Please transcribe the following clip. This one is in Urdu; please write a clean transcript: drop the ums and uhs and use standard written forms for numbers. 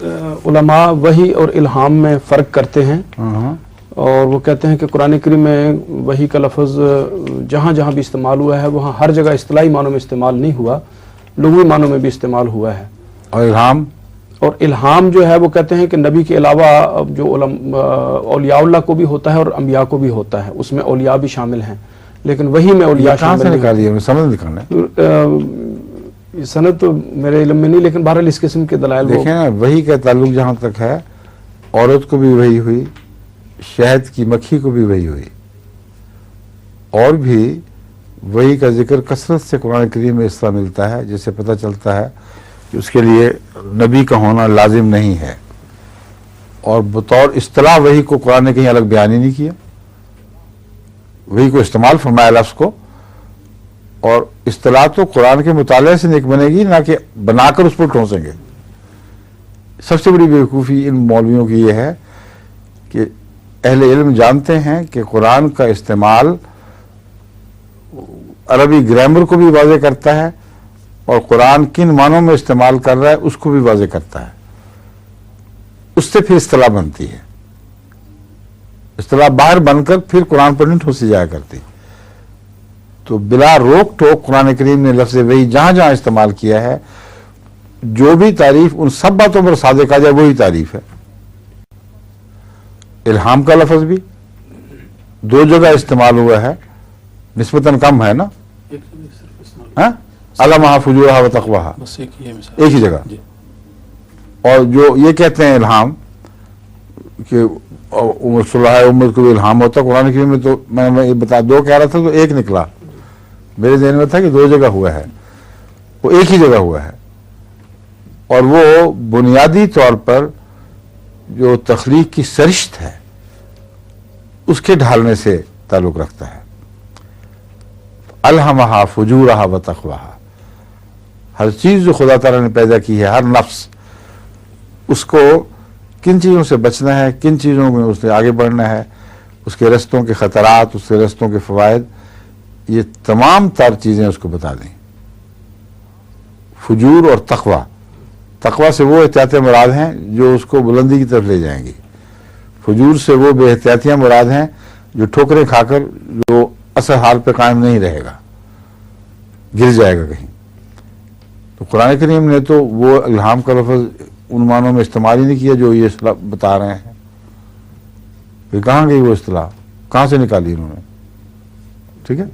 علماء وحی اور الہام میں فرق کرتے ہیں، اور وہ کہتے ہیں کہ قرآن کریم میں وحی کا لفظ جہاں جہاں بھی استعمال ہوا ہے وہاں ہر جگہ اصطلاحی معنوں میں استعمال نہیں ہوا، لغوی معنوں میں بھی استعمال ہوا ہے۔ اور الہام جو ہے وہ کہتے ہیں کہ نبی کے علاوہ جو اولیاء اللہ کو بھی ہوتا ہے اور انبیاء کو بھی ہوتا ہے، اس میں اولیاء بھی شامل ہیں، لیکن وحی میں اولیاء شامل نہیں۔ سمجھ نکالنا ہے سند تو میرے علم میں نہیں، لیکن بہرحال اس قسم کے دلائل دیکھیں نا، وحی کا تعلق جہاں تک ہے، عورت کو بھی وحی ہوئی، شہد کی مکھی کو بھی وحی ہوئی، اور بھی وحی کا ذکر کثرت سے قرآن کریم میں اس طرح ملتا ہے جس سے پتہ چلتا ہے کہ اس کے لیے نبی کا ہونا لازم نہیں ہے، اور بطور اصطلاح وحی کو قرآن نے کہیں الگ بیان ہی نہیں کیا، وحی کو استعمال فرمایا لفظ کو، اور اصطلاح تو قرآن کے مطالعے سے نیک بنے گی، نہ کہ بنا کر اس پر ٹھونسیں گے۔ سب سے بڑی بیوقوفی ان مولویوں کی یہ ہے کہ اہل علم جانتے ہیں کہ قرآن کا استعمال عربی گرامر کو بھی واضح کرتا ہے، اور قرآن کن معنوں میں استعمال کر رہا ہے اس کو بھی واضح کرتا ہے، اس سے پھر اصطلاح بنتی ہے، اصطلاح باہر بن کر پھر قرآن پر نہیں ٹھوسی جایا کرتی۔ تو بلا روک ٹوک قرآن کریم نے لفظ وحی جہاں جہاں استعمال کیا ہے، جو بھی تعریف ان سب باتوں پر صادق آ جائے وہی تعریف ہے۔ الہام کا لفظ بھی 2 جگہ استعمال ہوا ہے، نسبتاً کم ہے نا، علمہا فجورہا و تقواہا، ایک ہی جگہ۔ اور جو یہ کہتے ہیں الہام کہ صلاح امت کو بھی الہام ہوتا ہے، قرآن کریم میں تو میں بتا 2 کہہ رہا تھا تو 1 نکلا، میرے ذہن میں تھا کہ 2 جگہ ہوا ہے، وہ ایک ہی جگہ ہوا ہے، اور وہ بنیادی طور پر جو تخلیق کی سرشت ہے اس کے ڈھالنے سے تعلق رکھتا ہے۔ الہمہا فجورہا و تقواہا، ہر چیز جو خدا تعالیٰ نے پیدا کی ہے، ہر نفس، اس کو کن چیزوں سے بچنا ہے، کن چیزوں میں اس نے آگے بڑھنا ہے، اس کے رستوں کے خطرات، اس کے رستوں کے فوائد، یہ تمام تر چیزیں اس کو بتا دیں۔ فجور اور تقویٰ سے وہ احتیاطیں مراد ہیں جو اس کو بلندی کی طرف لے جائیں گی، فجور سے وہ بے احتیاطیاں مراد ہیں جو ٹھوکریں کھا کر جو اصل حال پہ قائم نہیں رہے گا، گر جائے گا کہیں۔ تو قرآن کریم نے تو وہ الہام کا لفظ ان معنوں میں استعمال ہی نہیں کیا جو یہ اصطلاح بتا رہے ہیں، پھر کہاں گئی وہ اصطلاح، کہاں سے نکالی انہوں نے؟ ٹھیک ہے۔